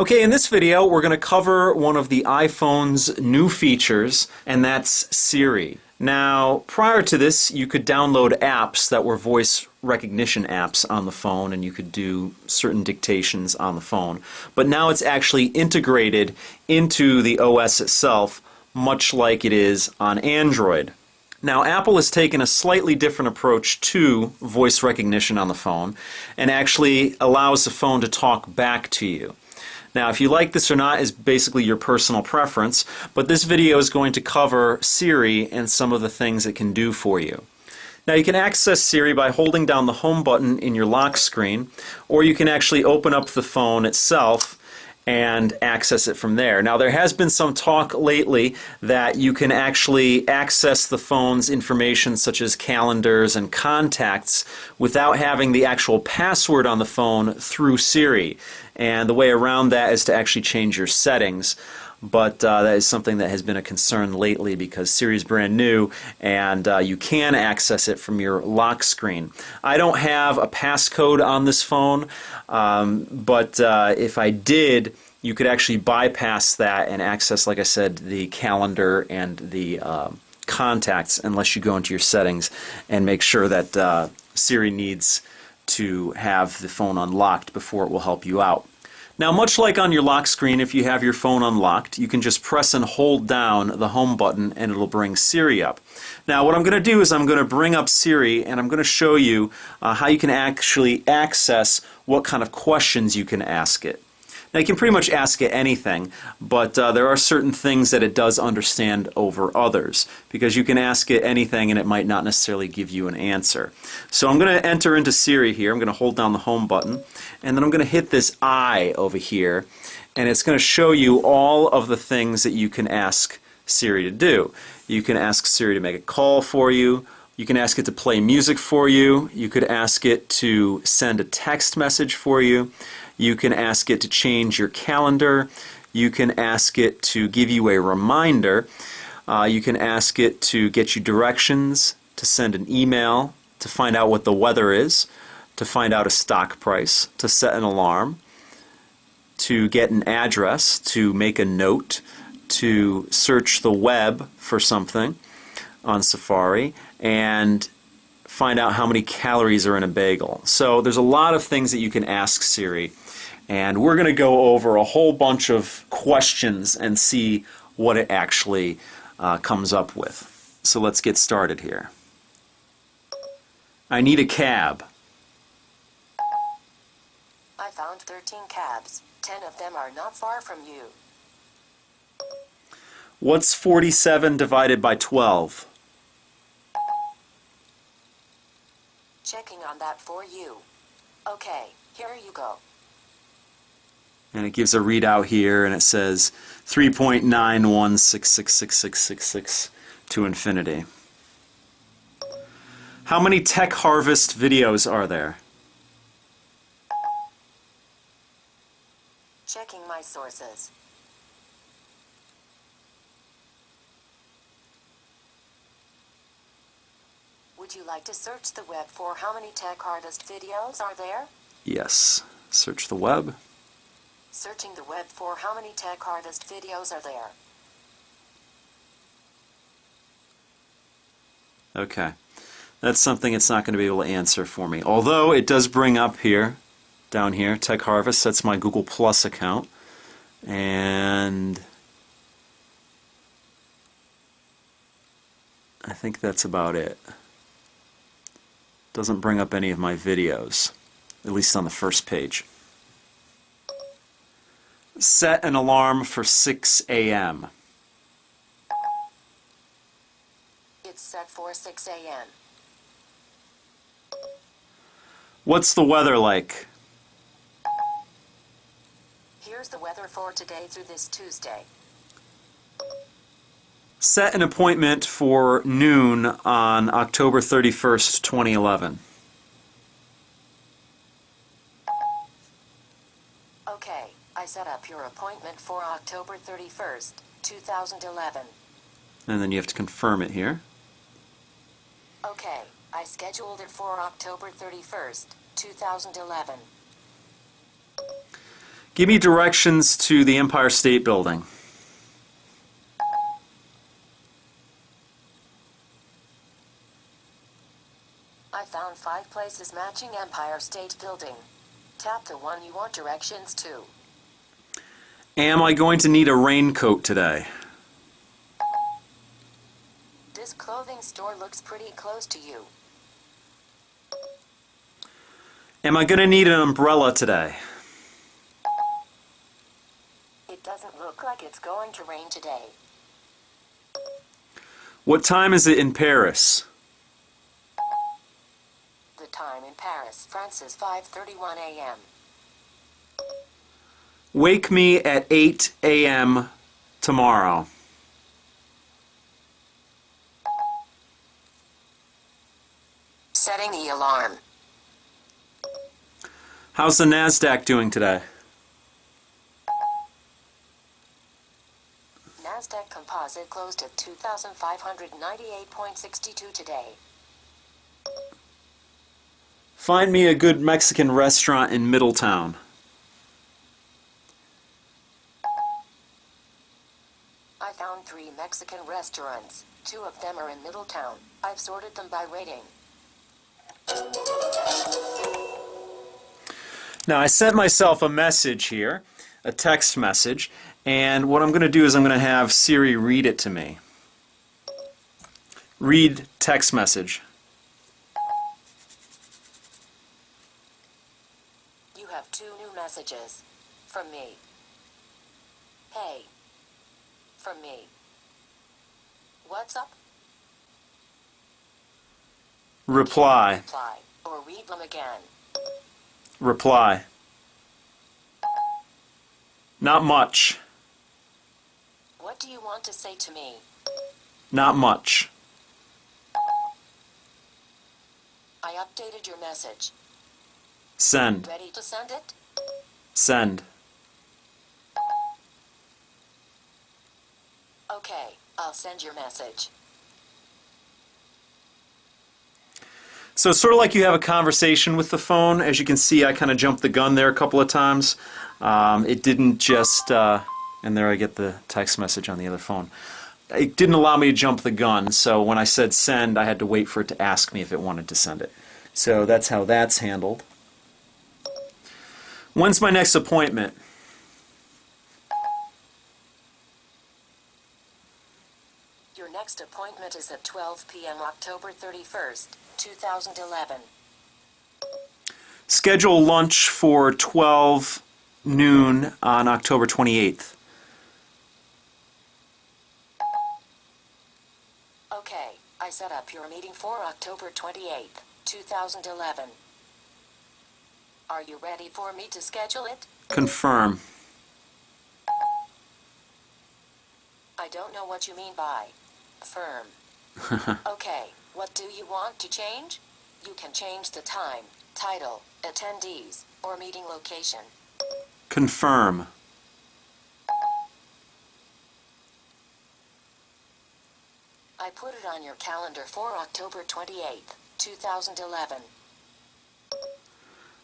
Okay, in this video we're going to cover one of the iPhone's new features, and that's Siri. Now, prior to this, you could download apps that were voice recognition apps on the phone, and you could do certain dictations on the phone. But now it's actually integrated into the OS itself, much like it is on Android. Now, Apple has taken a slightly different approach to voice recognition on the phone and actually allows the phone to talk back to you. Now, if you like this or not is basically your personal preference, but this video is going to cover Siri and some of the things it can do for you. Now, you can access Siri by holding down the home button in your lock screen, or you can actually open up the phone itself and access it from there. Now, there has been some talk lately that you can actually access the phone's information such as calendars and contacts without having the actual password on the phone through Siri. And the way around that is to actually change your settings. But that is something that has been a concern lately because Siri is brand new and you can access it from your lock screen. I don't have a passcode on this phone, but if I did, you could actually bypass that and access, like I said, the calendar and the contacts unless you go into your settings and make sure that Siri needs to have the phone unlocked before it will help you out. Now, much like on your lock screen, if you have your phone unlocked, you can just press and hold down the home button and it'll bring Siri up. Now, what I'm going to do is I'm going to bring up Siri and I'm going to show you how you can actually access what kind of questions you can ask it. Now, you can pretty much ask it anything, but there are certain things that it does understand over others, because you can ask it anything and it might not necessarily give you an answer. So I'm going to enter into Siri here. I'm going to hold down the home button, and then I'm going to hit this I over here, and it's going to show you all of the things that you can ask Siri to do. You can ask Siri to make a call for you. You can ask it to play music for you. You could ask it to send a text message for you. You can ask it to change your calendar. You can ask it to give you a reminder. You can ask it to get you directions, to send an email, to find out what the weather is, to find out a stock price, to set an alarm, to get an address, to make a note, to search the web for something on Safari, and find out how many calories are in a bagel. So there's a lot of things that you can ask Siri, and we're going to go over a whole bunch of questions and see what it actually comes up with. So let's get started here. I need a cab. I found 13 cabs. 10 of them are not far from you. What's 47 divided by 12? Checking on that for you. Okay, here you go. And it gives a readout here, and it says 3.91666666 to infinity. How many Tech Harvest videos are there? Checking my sources. Would you like to search the web for how many Tech Harvest videos are there? Yes. Search the web. Searching the web for how many Tech Harvest videos are there. Okay. That's something it's not going to be able to answer for me. Although it does bring up here, down here, Tech Harvest. That's my Google Plus account. And I think that's about it. Doesn't bring up any of my videos, at least on the first page. Set an alarm for 6 a.m. It's set for 6 a.m. What's the weather like? Here's the weather for today through this Tuesday. Set an appointment for noon on October 31st, 2011. Okay, I set up your appointment for October 31st, 2011. And then you have to confirm it here. Okay, I scheduled it for October 31st, 2011. Give me directions to the Empire State Building. I found 5 places matching Empire State Building. Tap the one you want directions to. Am I going to need a raincoat today? This clothing store looks pretty close to you. Am I going to need an umbrella today? It doesn't look like it's going to rain today. What time is it in Paris? The time in Paris, France is 5:31 a.m. Wake me at 8 a.m. tomorrow. Setting the alarm. How's the NASDAQ doing today? NASDAQ Composite closed at 2,598.62 today. Find me a good Mexican restaurant in Middletown. I found 3 Mexican restaurants. 2 of them are in Middletown. I've sorted them by rating. Now I sent myself a message here, a text message, and what I'm going to do is I'm going to have Siri read it to me. Read text message. You have 2 new messages. From me. Hey. From me. What's up? Reply. Reply. Or read them again. Reply. Not much. What do you want to say to me? Not much. I updated your message. Send. Ready to send it? Send. Okay, I'll send your message. So it's sort of like you have a conversation with the phone. As you can see, I kind of jumped the gun there a couple of times. It didn't just, and there I get the text message on the other phone. It didn't allow me to jump the gun, so when I said send, I had to wait for it to ask me if it wanted to send it. So that's how that's handled. When's my next appointment? Your next appointment is at 12 p.m. October 31st, 2011. Schedule lunch for 12 noon on October 28th. Okay, I set up your meeting for October 28th, 2011. Are you ready for me to schedule it? Confirm. I don't know what you mean by firm. Okay, what do you want to change? You can change the time, title, attendees, or meeting location. Confirm. I put it on your calendar for October 28th, 2011.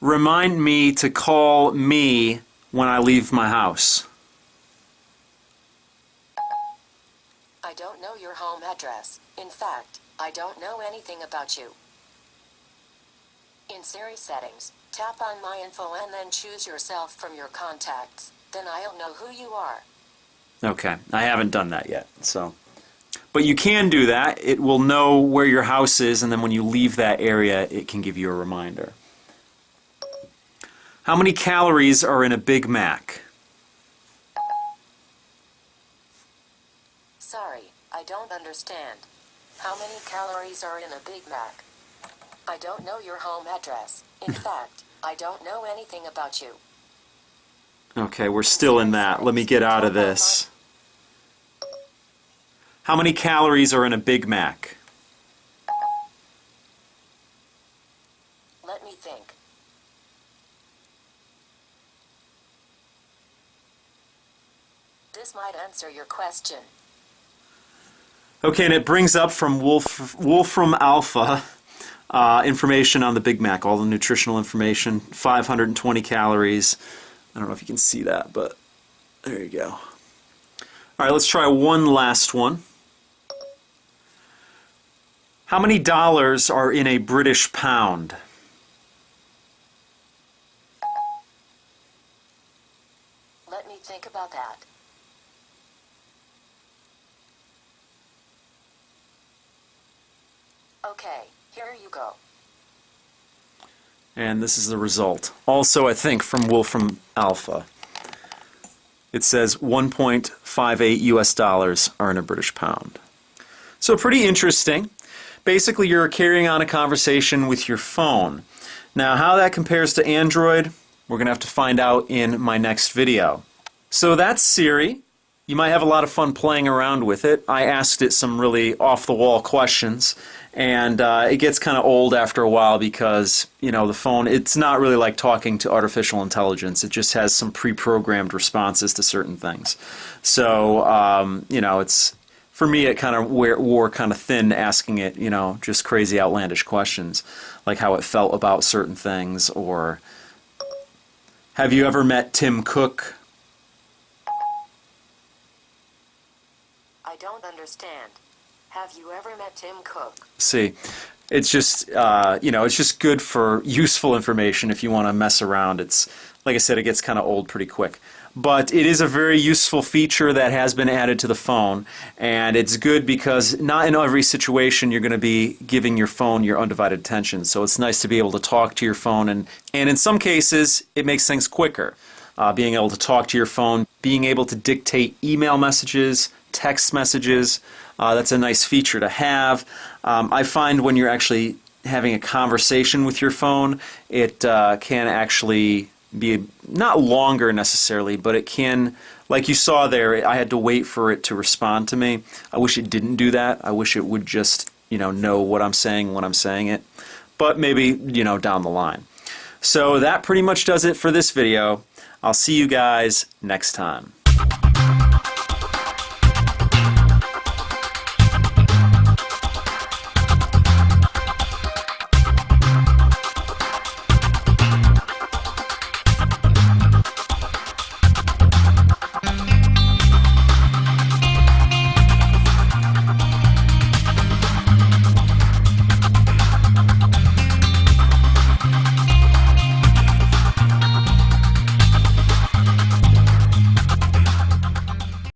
Remind me to call me when I leave my house. I don't know your home address. In fact, I don't know anything about you. In Siri settings, tap on My Info and then choose yourself from your contacts. Then I'll know who you are. Okay, I haven't done that yet, so. But you can do that. It will know where your house is, and then when you leave that area, it can give you a reminder. How many calories are in a Big Mac? Sorry, I don't understand. How many calories are in a Big Mac? I don't know your home address. In fact, I don't know anything about you. Okay, we're still in that. Let me get out of this. How many calories are in a Big Mac? Let me think. This might answer your question. Okay, and it brings up from Wolfram Alpha information on the Big Mac, all the nutritional information, 520 calories, I don't know if you can see that, but there you go. All right, let's try one last one. How many dollars are in a British pound? Let me think about that. Okay, here you go. And this is the result. Also, I think from Wolfram Alpha. It says 1.58 US dollars are in a British pound. So pretty interesting. Basically, you're carrying on a conversation with your phone. Now, how that compares to Android, we're going to have to find out in my next video. So that's Siri. You might have a lot of fun playing around with it. I asked it some really off-the-wall questions, and it gets kind of old after a while because, you know, the phone, it's not really like talking to artificial intelligence. It just has some pre-programmed responses to certain things. So, you know, it's, for me, it kind of wore kind of thin asking it, you know, just crazy outlandish questions, like how it felt about certain things, or have you ever met Tim Cook? I don't understand. Have you ever met Tim Cook? See, it's just, you know, it's just good for useful information if you want to mess around. It's, like I said, it gets kind of old pretty quick. But it is a very useful feature that has been added to the phone, and it's good because not in every situation you're going to be giving your phone your undivided attention. So it's nice to be able to talk to your phone, and in some cases it makes things quicker. Being able to talk to your phone, being able to dictate email messages, text messages, that's a nice feature to have. I find when you're actually having a conversation with your phone, it can actually be not longer necessarily, but it can, like you saw there, I had to wait for it to respond to me. I wish it didn't do that. I wish it would just, you know what I'm saying when I'm saying it. But maybe, you know, down the line. So that pretty much does it for this video. I'll see you guys next time.